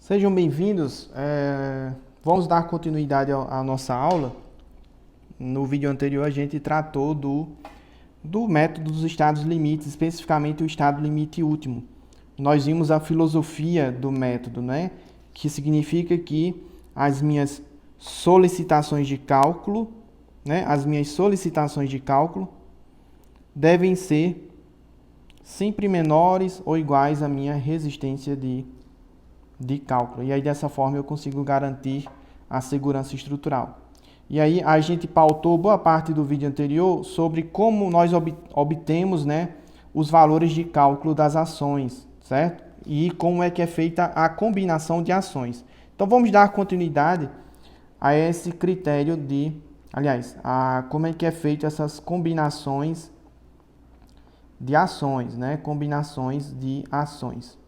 Sejam bem-vindos. Vamos dar continuidade à nossa aula. No vídeo anterior a gente tratou do método dos estados limites, especificamente o estado limite último. Nós vimos a filosofia do método, né? Que significa que as minhas solicitações de cálculo, né? As minhas solicitações de cálculo devem ser sempre menores ou iguais à minha resistência de cálculo. E aí, dessa forma, eu consigo garantir a segurança estrutural. E aí, a gente pautou boa parte do vídeo anterior sobre como nós obtemos, né, os valores de cálculo das ações, certo? E como é que é feita a combinação de ações. Então, vamos dar continuidade a esse critério como é que é feito essas combinações de ações, né? Combinações de ações.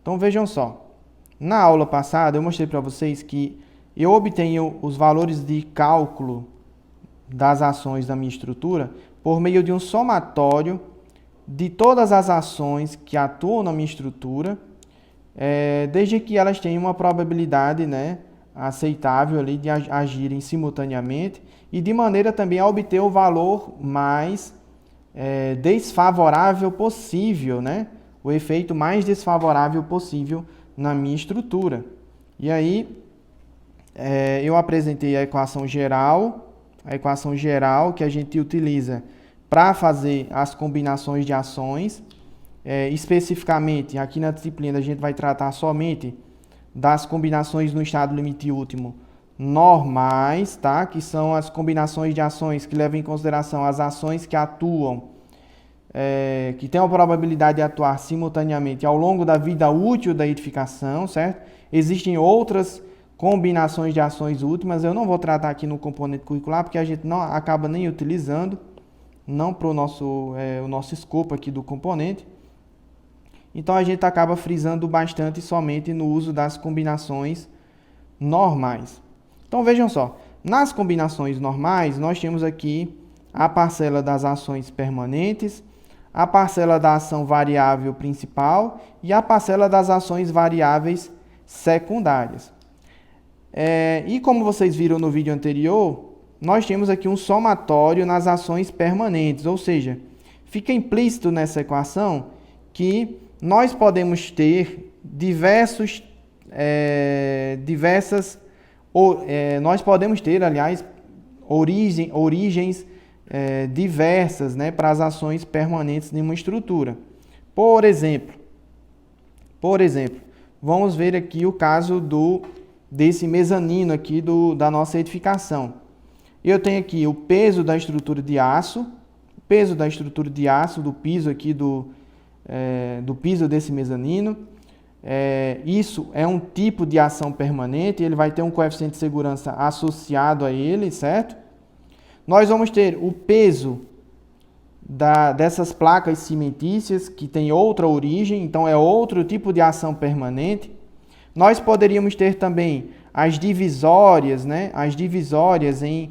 Então vejam só, na aula passada eu mostrei para vocês que eu obtenho os valores de cálculo das ações da minha estrutura por meio de um somatório de todas as ações que atuam na minha estrutura, desde que elas tenham uma probabilidade, né, aceitável ali de agirem simultaneamente e de maneira também a obter o valor mais desfavorável possível, né? O efeito mais desfavorável possível na minha estrutura. E aí, eu apresentei a equação geral que a gente utiliza para fazer as combinações de ações. Especificamente, aqui na disciplina a gente vai tratar somente das combinações no estado limite último normais, tá? Que são as combinações de ações que levam em consideração as ações que atuam que tem a probabilidade de atuar simultaneamente ao longo da vida útil da edificação, certo? Existem outras combinações de ações últimas, eu não vou tratar aqui no componente curricular, porque a gente não acaba nem utilizando, não para o nosso escopo aqui do componente. Então, a gente acaba frisando bastante somente no uso das combinações normais. Então, vejam só, nas combinações normais, nós temos aqui a parcela das ações permanentes, a parcela da ação variável principal e a parcela das ações variáveis secundárias. E como vocês viram no vídeo anterior, nós temos aqui um somatório nas ações permanentes, ou seja, fica implícito nessa equação que nós podemos ter origens diversas, né, para as ações permanentes de uma estrutura. Por exemplo, vamos ver aqui o caso desse mezanino aqui da nossa edificação. Eu tenho aqui o peso da estrutura de aço, do piso aqui do piso desse mezanino. Isso é um tipo de ação permanente, ele vai ter um coeficiente de segurança associado a ele, certo? Nós vamos ter o peso dessas placas cimentícias, que tem outra origem, então é outro tipo de ação permanente. Nós poderíamos ter também as divisórias, né? As divisórias em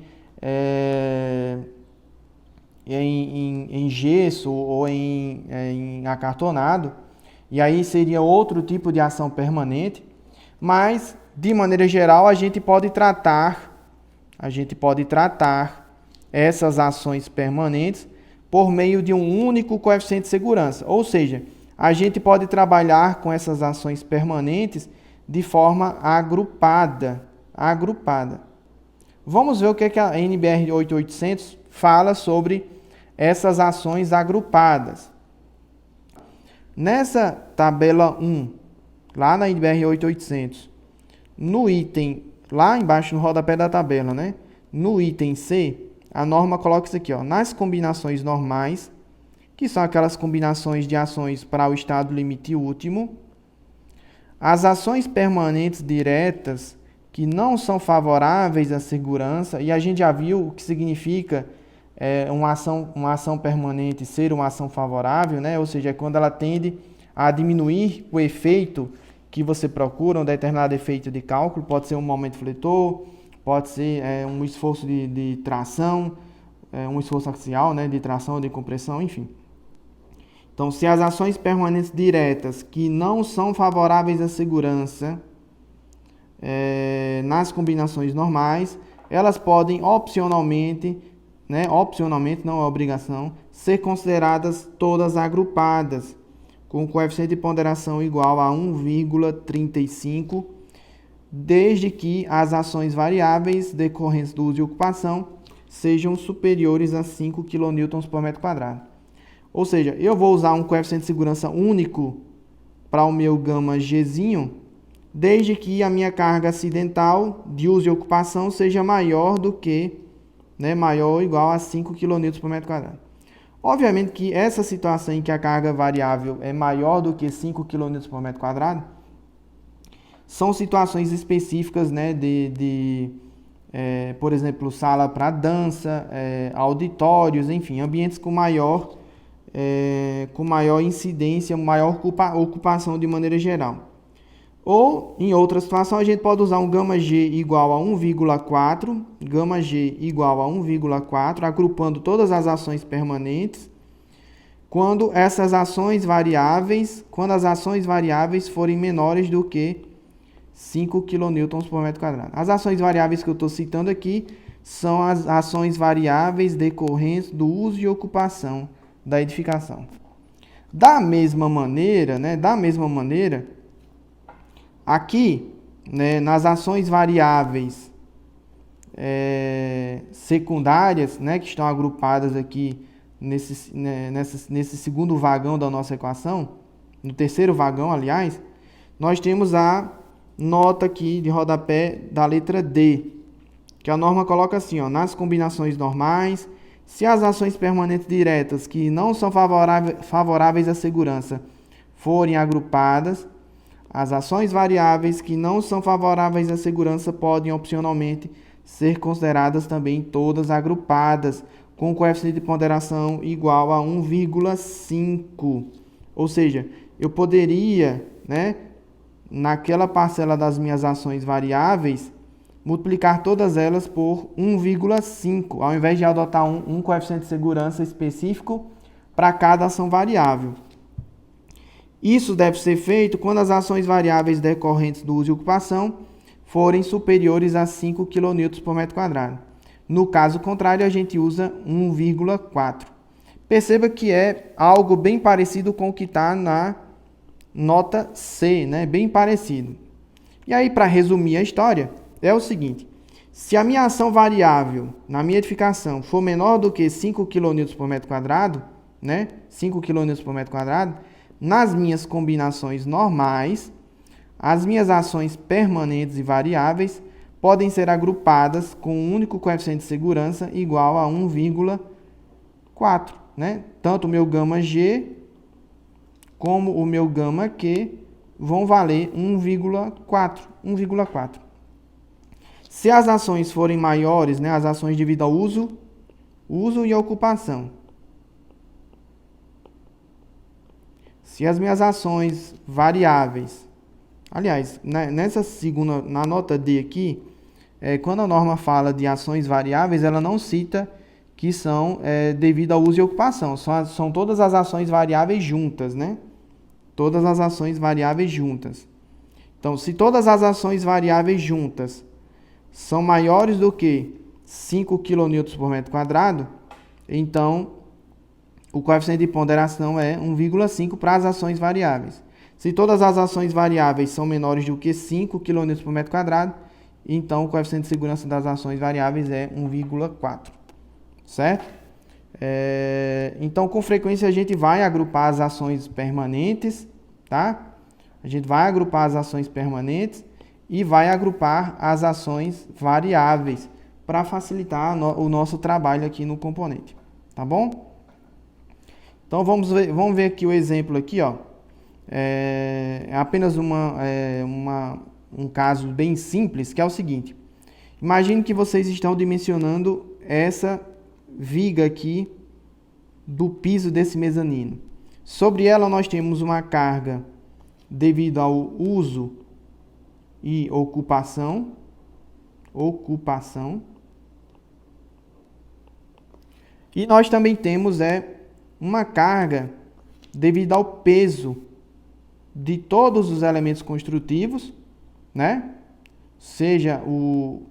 gesso ou em acartonado, e aí seria outro tipo de ação permanente, mas de maneira geral a gente pode tratar essas ações permanentes por meio de um único coeficiente de segurança, ou seja, a gente pode trabalhar com essas ações permanentes de forma agrupada. Vamos ver o que a NBR 8800 fala sobre essas ações agrupadas. Nessa tabela 1, lá na NBR 8800, no item, lá embaixo no rodapé da tabela, né? No item C, a norma coloca isso aqui, ó, nas combinações normais, que são aquelas combinações de ações para o estado limite último, as ações permanentes diretas que não são favoráveis à segurança, e a gente já viu o que significa uma ação permanente ser uma ação favorável, né? Ou seja, é quando ela tende a diminuir o efeito que você procura, um determinado efeito de cálculo, pode ser um momento fletor, pode ser um esforço de tração, um esforço axial, né, de tração ou de compressão, enfim. Então, se as ações permanentes diretas que não são favoráveis à segurança nas combinações normais, elas podem opcionalmente, não é obrigação, ser consideradas todas agrupadas, com coeficiente de ponderação igual a 1,35, desde que as ações variáveis decorrentes do uso e ocupação sejam superiores a 5 kN por metro quadrado. Ou seja, eu vou usar um coeficiente de segurança único para o meu gama Gzinho, desde que a minha carga acidental de uso e ocupação seja maior do que, maior ou igual a 5 kN por metro quadrado. Obviamente que essa situação em que a carga variável é maior do que 5 kN por metro quadrado, são situações específicas, por exemplo, sala para dança, auditórios, enfim, ambientes com maior incidência, maior ocupação de maneira geral. Ou, em outra situação, a gente pode usar um gama G igual a 1,4, agrupando todas as ações permanentes, quando as ações variáveis forem menores do que 5 kN por metro quadrado. As ações variáveis que eu estou citando aqui são as ações variáveis decorrentes do uso e ocupação da edificação. Da mesma maneira, aqui, nas ações variáveis secundárias, que estão agrupadas aqui nesse segundo vagão da nossa equação, no terceiro vagão, aliás, nós temos a nota aqui de rodapé da letra D, que a norma coloca assim, nas combinações normais, se as ações permanentes diretas que não são favoráveis à segurança forem agrupadas, as ações variáveis que não são favoráveis à segurança podem opcionalmente ser consideradas também todas agrupadas, com coeficiente de ponderação igual a 1,5. Ou seja, eu poderia, naquela parcela das minhas ações variáveis, multiplicar todas elas por 1,5, ao invés de adotar um coeficiente de segurança específico para cada ação variável. Isso deve ser feito quando as ações variáveis decorrentes do uso e ocupação forem superiores a 5 kN por metro quadrado. No caso contrário, a gente usa 1,4. Perceba que é algo bem parecido com o que está na nota C, bem parecido. E aí, para resumir a história, é o seguinte: se a minha ação variável na minha edificação for menor do que 5 kN por metro quadrado, 5 kN por metro quadrado, nas minhas combinações normais, as minhas ações permanentes e variáveis podem ser agrupadas com um único coeficiente de segurança igual a 1,4. Tanto o meu gama G como o meu gama Q vão valer 1,4. Se as ações forem maiores, as ações devido ao uso e ocupação. Se as minhas ações variáveis, aliás, na nota D aqui, quando a norma fala de ações variáveis, ela não cita que são devido ao uso e ocupação. São todas as ações variáveis juntas, Todas as ações variáveis juntas. Então, se todas as ações variáveis juntas são maiores do que 5 kN por metro quadrado, então o coeficiente de ponderação é 1,5 para as ações variáveis. Se todas as ações variáveis são menores do que 5 kN por metro quadrado, então o coeficiente de segurança das ações variáveis é 1,4. Certo? Então, com frequência, a gente vai agrupar as ações permanentes, tá? A gente vai agrupar as ações permanentes e vai agrupar as ações variáveis para facilitar o nosso trabalho aqui no componente, tá bom? Então, vamos ver aqui o exemplo aqui, é apenas um caso bem simples, que é o seguinte: imagine que vocês estão dimensionando essa viga aqui do piso desse mezanino. Sobre ela nós temos uma carga devido ao uso e ocupação. E nós também temos uma carga devido ao peso de todos os elementos construtivos, né? Seja o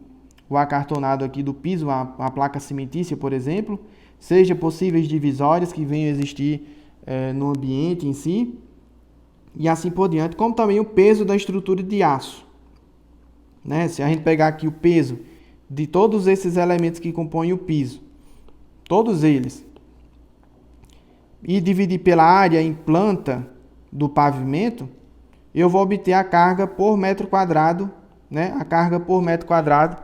acartonado aqui do piso, a placa cimentícia, por exemplo, seja possíveis divisórias que venham a existir no ambiente em si, e assim por diante, como também o peso da estrutura de aço, né? Se a gente pegar aqui o peso de todos esses elementos que compõem o piso, todos eles, e dividir pela área em planta do pavimento, eu vou obter a carga por metro quadrado, né? A carga por metro quadrado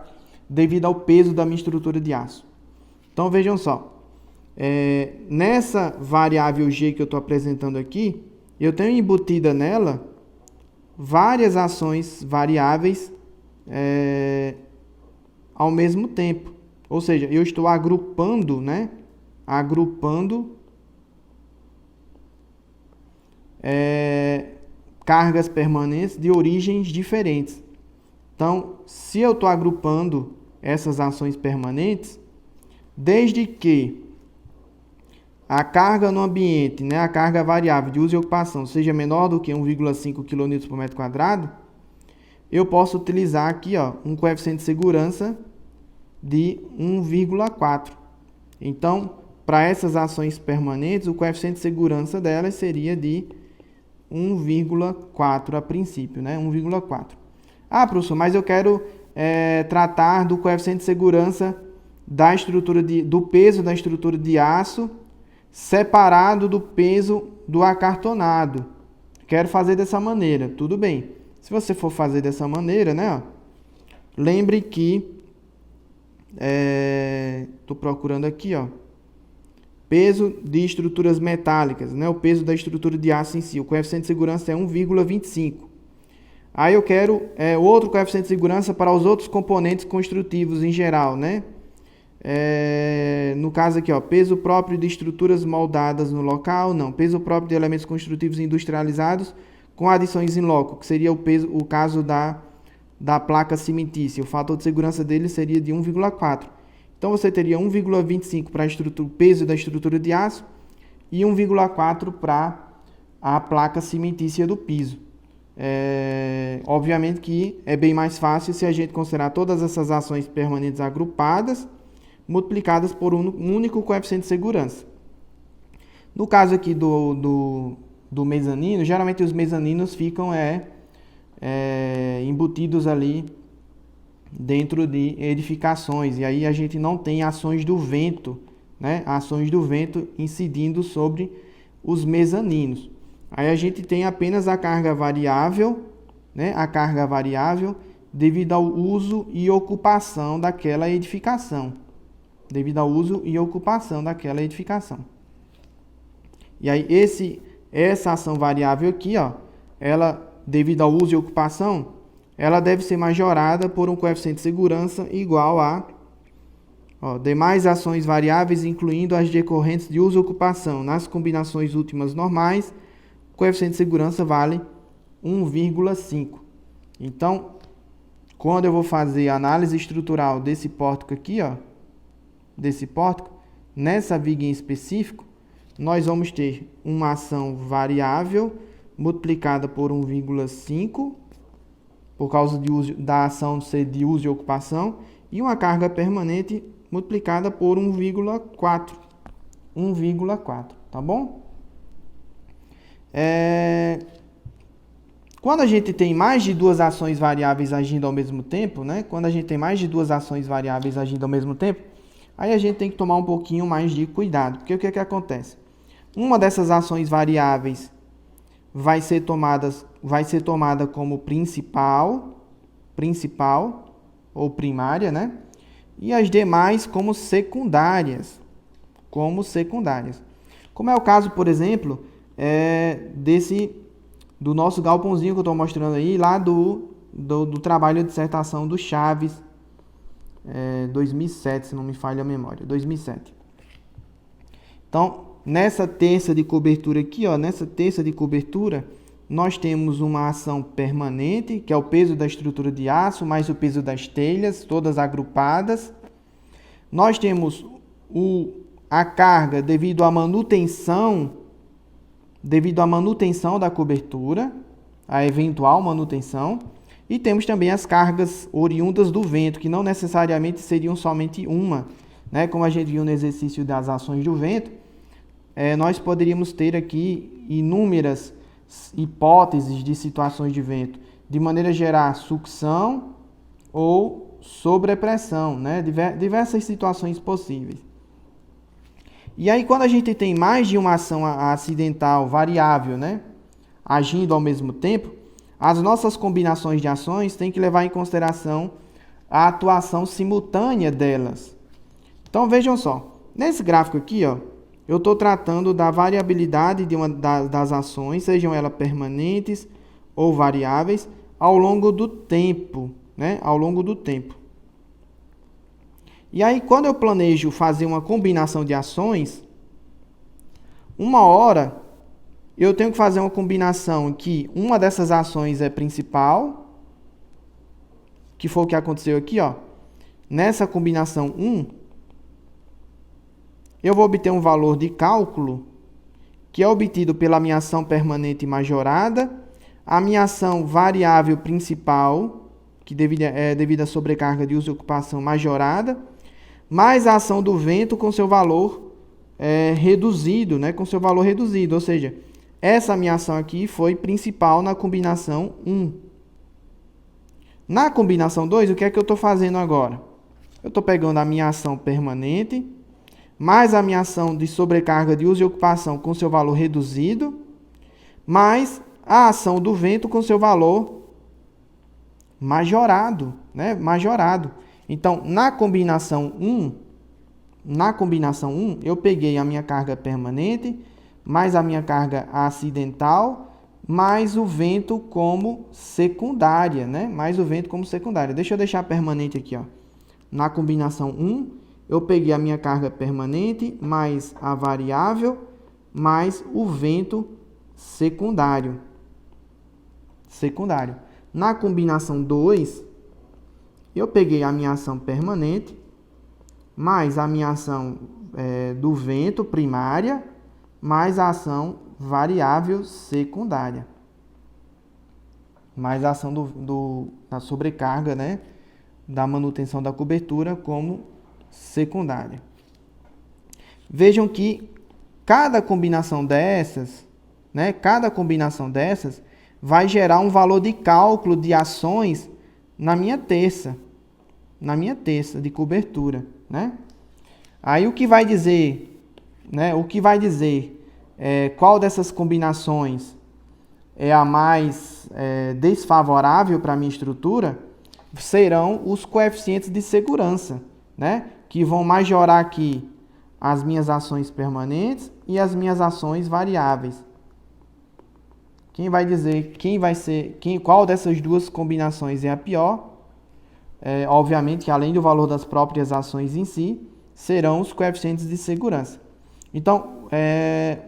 devido ao peso da minha estrutura de aço. Então vejam só, nessa variável G que eu estou apresentando aqui, eu tenho embutida nela várias ações variáveis ao mesmo tempo. Ou seja, eu estou agrupando, né? Agrupando cargas permanentes de origens diferentes. Então, se eu estou agrupando essas ações permanentes, desde que a carga no ambiente, né, a carga variável de uso e ocupação, seja menor do que 1,5 kN por metro quadrado, eu posso utilizar aqui, ó, um coeficiente de segurança de 1,4. Então, para essas ações permanentes, o coeficiente de segurança delas seria de 1,4 a princípio, né? 1,4. Ah, professor, mas eu quero tratar do coeficiente de segurança da estrutura do peso da estrutura de aço separado do peso do acartonado. Quero fazer dessa maneira. Tudo bem. Se você for fazer dessa maneira, né? Ó, lembre que estou procurando aqui, ó, peso de estruturas metálicas, né? O peso da estrutura de aço em si. O coeficiente de segurança é 1,25. Aí eu quero outro coeficiente de segurança para os outros componentes construtivos em geral, né? No caso aqui, ó, peso próprio de estruturas moldadas no local, não. Peso próprio de elementos construtivos industrializados com adições em loco, que seria o caso da placa cimentícia. O fator de segurança dele seria de 1,4. Então você teria 1,25 para o peso da estrutura de aço e 1,4 para a placa cimentícia do piso. Obviamente que é bem mais fácil se a gente considerar todas essas ações permanentes agrupadas, multiplicadas por um único coeficiente de segurança. No caso aqui do mezanino, geralmente os mezaninos ficam embutidos ali dentro de edificações, e aí a gente não tem ações do vento, né? Ações do vento incidindo sobre os mezaninos. Aí a gente tem apenas a carga variável, né? A carga variável devido ao uso e ocupação daquela edificação. Devido ao uso e ocupação daquela edificação. E aí essa ação variável aqui, ó, ela, devido ao uso e ocupação, ela deve ser majorada por um coeficiente de segurança igual a demais ações variáveis, incluindo as decorrentes de uso e ocupação. Nas combinações últimas normais, o coeficiente de segurança vale 1,5. Então, quando eu vou fazer a análise estrutural desse pórtico aqui, ó, nessa viga em específico, nós vamos ter uma ação variável multiplicada por 1,5, por causa da ação ser de uso e ocupação, e uma carga permanente multiplicada por 1,4. 1,4, tá bom? Quando a gente tem mais de duas ações variáveis agindo ao mesmo tempo, né? Aí a gente tem que tomar um pouquinho mais de cuidado, porque o que acontece? Uma dessas ações variáveis vai ser tomada como principal ou primária, né? E as demais como secundárias. Como é o caso, por exemplo, do nosso galpãozinho que eu estou mostrando aí, lá do trabalho de dissertação do Chaves, 2007, se não me falha a memória, 2007. Então, nessa terça de cobertura aqui, ó, nós temos uma ação permanente, que é o peso da estrutura de aço, mais o peso das telhas, todas agrupadas. Nós temos a carga devido à manutenção devido à manutenção da cobertura, a eventual manutenção, e temos também as cargas oriundas do vento, que não necessariamente seriam somente uma, né? Como a gente viu no exercício das ações do vento, nós poderíamos ter aqui inúmeras hipóteses de situações de vento, de maneira a gerar sucção ou sobrepressão, né? Diversas situações possíveis. E aí, quando a gente tem mais de uma ação acidental variável, né, agindo ao mesmo tempo, as nossas combinações de ações têm que levar em consideração a atuação simultânea delas. Então, vejam só, nesse gráfico aqui, ó, eu estou tratando da variabilidade de das ações, sejam elas permanentes ou variáveis, ao longo do tempo, né, ao longo do tempo. E aí, quando eu planejo fazer uma combinação de ações, uma hora eu tenho que fazer uma combinação que uma dessas ações é principal, que foi o que aconteceu aqui, ó. Nessa combinação 1, eu vou obter um valor de cálculo que é obtido pela minha ação permanente majorada, a minha ação variável principal, que devido à sobrecarga de uso e ocupação majorada, mais a ação do vento com seu valor reduzido, né? Com seu valor reduzido, ou seja, essa minha ação aqui foi principal na combinação 1. Na combinação 2, o que é que eu estou fazendo agora? Eu estou pegando a minha ação permanente, mais a minha ação de sobrecarga de uso e ocupação com seu valor reduzido, mais a ação do vento com seu valor majorado, né? Majorado. Então, na combinação 1, eu peguei a minha carga permanente, mais a minha carga acidental, mais o vento como secundária, né? Mais o vento como secundária. Deixa eu deixar permanente aqui, ó. Na combinação 1, eu peguei a minha carga permanente, mais a variável, mais o vento secundário. Na combinação 2, eu peguei a minha ação permanente, mais a minha ação do vento primária, mais a ação variável secundária. Mais a ação da sobrecarga, né, da manutenção da cobertura como secundária. Vejam que cada combinação dessas, né, vai gerar um valor de cálculo de ações na minha terça de cobertura, né? Aí o que vai dizer, né? Qual dessas combinações é a mais desfavorável para a minha estrutura, serão os coeficientes de segurança, né? Que vão majorar aqui as minhas ações permanentes e as minhas ações variáveis. Quem vai dizer qual dessas duas combinações é a pior? Obviamente que além do valor das próprias ações em si, serão os coeficientes de segurança. Então,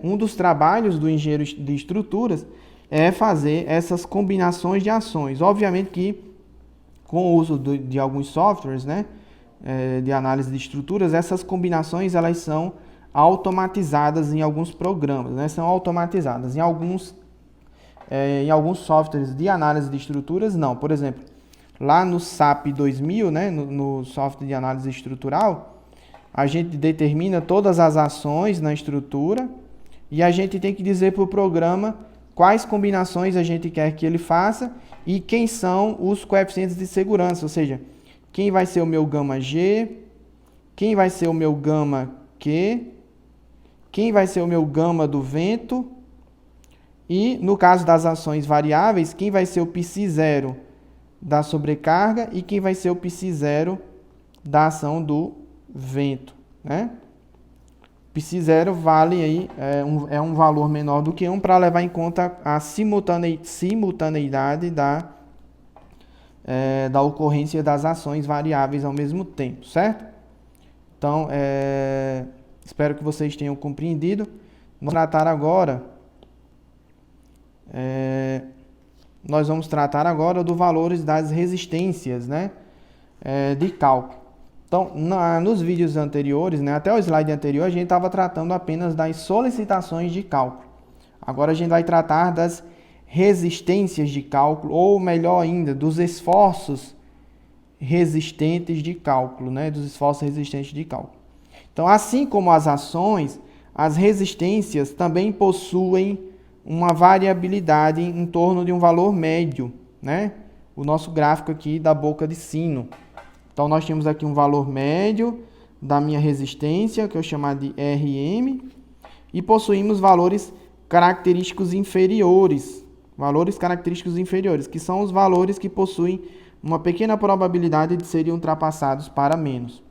um dos trabalhos do engenheiro de estruturas é fazer essas combinações de ações. Obviamente que com o uso de alguns softwares, né, de análise de estruturas, essas combinações elas são automatizadas em alguns programas, né, são automatizadas. Em alguns softwares de análise de estruturas, não. Por exemplo, lá no SAP 2000, né, no software de análise estrutural, a gente determina todas as ações na estrutura e a gente tem que dizer para o programa quais combinações a gente quer que ele faça e quem são os coeficientes de segurança, ou seja, quem vai ser o meu gama G, quem vai ser o meu gama Q, quem vai ser o meu gama do vento e, no caso das ações variáveis, quem vai ser o psi0 da sobrecarga e quem vai ser o psi0 da ação do vento, né? Psi0 vale aí, é um valor menor do que 1 para levar em conta a simultaneidade da ocorrência das ações variáveis ao mesmo tempo, certo? Então, espero que vocês tenham compreendido. Nós vamos tratar agora dos valores das resistências, né, de cálculo. Então, nos vídeos anteriores, né, até o slide anterior, a gente estava tratando apenas das solicitações de cálculo. Agora a gente vai tratar das resistências de cálculo, ou melhor ainda, dos esforços resistentes de cálculo, né? Dos esforços resistentes de cálculo. Então, assim como as ações, as resistências também possuem uma variabilidade em torno de um valor médio, né? O nosso gráfico aqui da boca de sino. Então, nós temos aqui um valor médio da minha resistência, que eu chamar de Rm, e possuímos valores característicos inferiores. Valores característicos inferiores, que são os valores que possuem uma pequena probabilidade de serem ultrapassados para menos.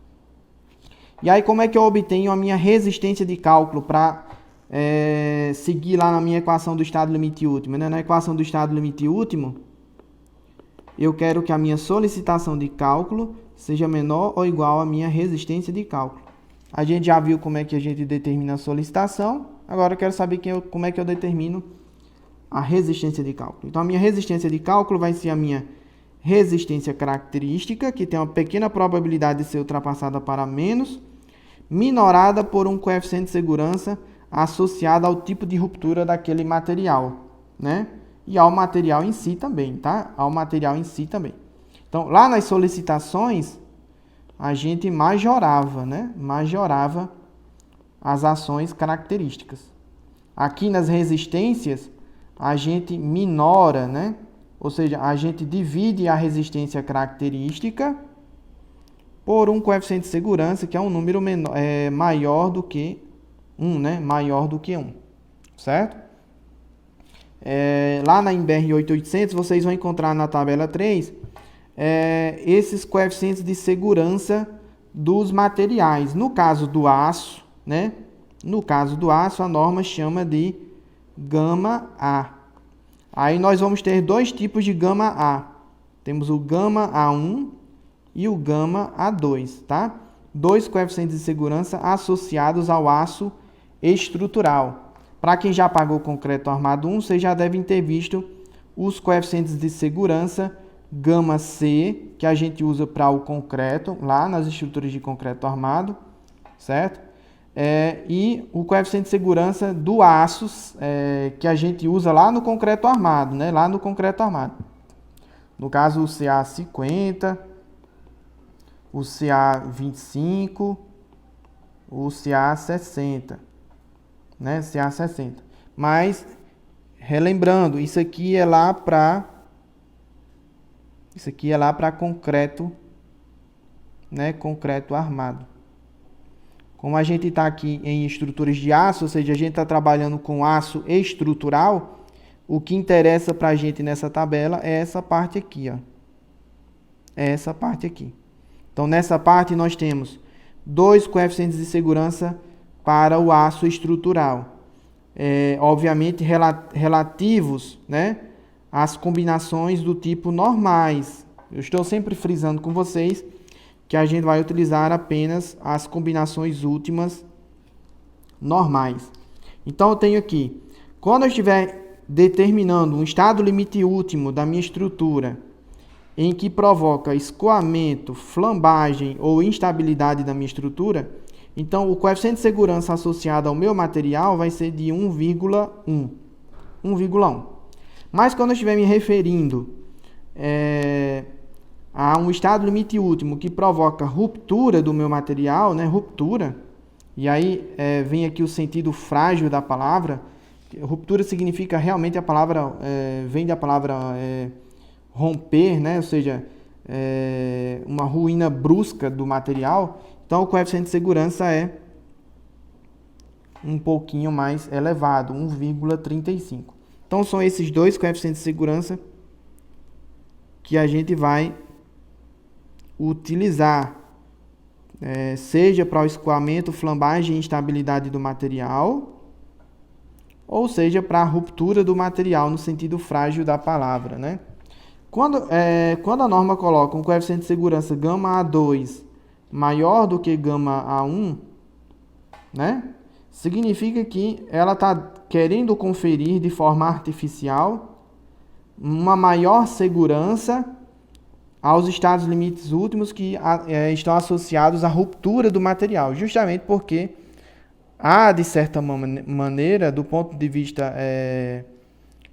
E aí, como é que eu obtenho a minha resistência de cálculo para seguir lá na minha equação do estado limite último? Né? Na equação do estado limite último, eu quero que a minha solicitação de cálculo seja menor ou igual à minha resistência de cálculo. A gente já viu como é que a gente determina a solicitação, agora eu quero saber como é que eu determino a resistência de cálculo. Então, a minha resistência de cálculo vai ser a minha resistência característica, que tem uma pequena probabilidade de ser ultrapassada para menos, minorada por um coeficiente de segurança associado ao tipo de ruptura daquele material, né? E ao material em si também, tá? Ao material em si também. Então, lá nas solicitações, a gente majorava, né? Majorava as ações características. Aqui nas resistências, a gente minora, né? Ou seja, a gente divide a resistência característica por um coeficiente de segurança, que é um número maior do que 1, né? Maior do que 1, certo? Lá na INBR 8800, vocês vão encontrar na tabela 3 esses coeficientes de segurança dos materiais. No caso do aço, né? No caso do aço, a norma chama de gama A. Aí nós vamos ter dois tipos de gama A. Temos o gama A1 e o gama A2, tá? Dois coeficientes de segurança associados ao aço estrutural. Para quem já pagou concreto armado 1, vocês já devem ter visto os coeficientes de segurança gama C, que a gente usa para o concreto, lá nas estruturas de concreto armado, certo? E o coeficiente de segurança do aço, que a gente usa lá no concreto armado, né? Lá no concreto armado. No caso, o CA50, o CA25, o CA60, né? CA60. Mas, relembrando, isso aqui é lá para concreto, né? Concreto armado. Como a gente está aqui em estruturas de aço, ou seja, a gente está trabalhando com aço estrutural, o que interessa para a gente nessa tabela é essa parte aqui, ó. É essa parte aqui. Então, nessa parte nós temos dois coeficientes de segurança para o aço estrutural. Obviamente, relativos, né, às combinações do tipo normais. Eu estou sempre frisando com vocês que a gente vai utilizar apenas as combinações últimas normais. Então, eu tenho aqui, quando eu estiver determinando um estado limite último da minha estrutura, em que provoca escoamento, flambagem ou instabilidade da minha estrutura, então o coeficiente de segurança associado ao meu material vai ser de 1,1. 1,1. Mas quando eu estiver me referindo a um estado limite último que provoca ruptura do meu material, né? Ruptura, e aí vem aqui o sentido frágil da palavra. Ruptura significa realmente vem da palavra romper, né? Ou seja, uma ruína brusca do material. Então o coeficiente de segurança é um pouquinho mais elevado, 1,35. Então são esses dois coeficientes de segurança que a gente vai utilizar, seja para o escoamento, flambagem e instabilidade do material, ou seja para a ruptura do material no sentido frágil da palavra, né? Quando a norma coloca um coeficiente de segurança gama A2 maior do que gama A1, né? Significa que ela está querendo conferir de forma artificial uma maior segurança aos estados limites últimos que estão associados à ruptura do material, justamente porque há, de certa maneira, do ponto de vista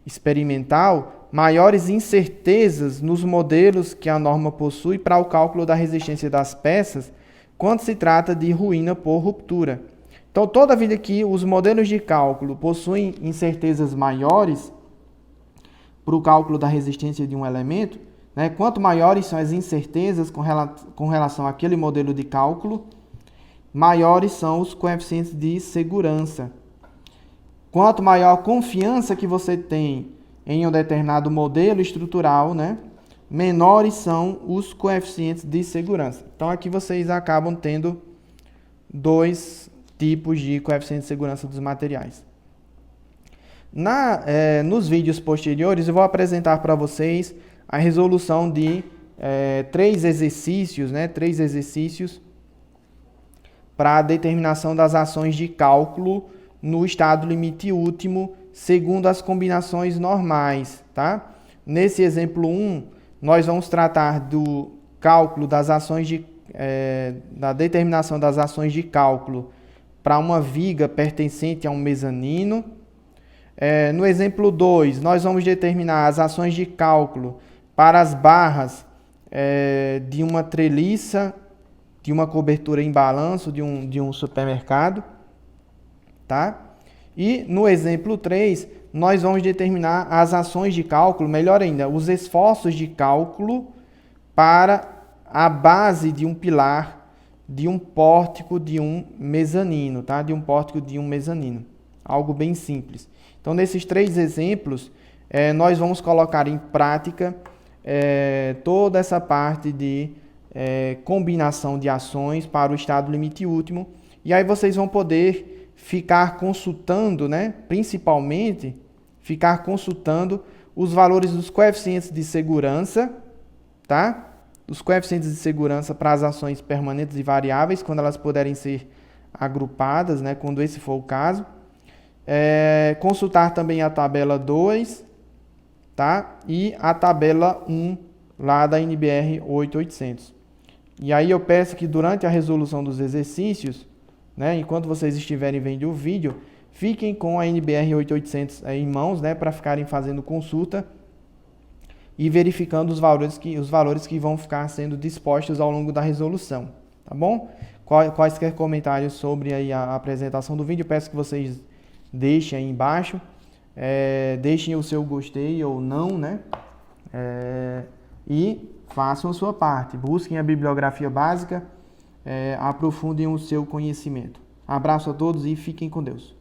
experimental, maiores incertezas nos modelos que a norma possui para o cálculo da resistência das peças quando se trata de ruína por ruptura. Então, toda vida que os modelos de cálculo possuem incertezas maiores para o cálculo da resistência de um elemento, né, quanto maiores são as incertezas com relação àquele modelo de cálculo, maiores são os coeficientes de segurança. Quanto maior a confiança que você tem em um determinado modelo estrutural, né, menores são os coeficientes de segurança. Então, aqui vocês acabam tendo dois tipos de coeficiente de segurança dos materiais. Nos vídeos posteriores, eu vou apresentar para vocês a resolução de 3 exercícios, né, 3 exercícios para a determinação das ações de cálculo no estado limite último, segundo as combinações normais, tá? Nesse exemplo 1, nós vamos tratar do cálculo das ações da determinação das ações de cálculo para uma viga pertencente a um mezanino. No exemplo 2, nós vamos determinar as ações de cálculo para as barras de uma treliça, de uma cobertura em balanço de um supermercado, tá? E no exemplo 3, nós vamos determinar as ações de cálculo, melhor ainda, os esforços de cálculo para a base de um pilar, de um pórtico de um mezanino, tá? De um pórtico de um mezanino. Algo bem simples. Então, nesses 3 exemplos, nós vamos colocar em prática toda essa parte de combinação de ações para o estado limite último. E aí vocês vão poder ficar consultando, né? Principalmente, ficar consultando os valores dos coeficientes de segurança, tá? Os coeficientes de segurança para as ações permanentes e variáveis, quando elas puderem ser agrupadas, né? Quando esse for o caso. Consultar também a tabela 2, tá? E a tabela 1 lá da NBR 8800. E aí eu peço que durante a resolução dos exercícios, né, enquanto vocês estiverem vendo o vídeo, fiquem com a NBR 8800 em mãos, né, para ficarem fazendo consulta e verificando os valores que vão ficar sendo dispostos ao longo da resolução, tá bom? Quaisquer comentários sobre aí a apresentação do vídeo, peço que vocês deixem aí embaixo, deixem o seu gostei ou não, né? E façam a sua parte, busquem a bibliografia básica, aprofundem o seu conhecimento. Abraço a todos e fiquem com Deus.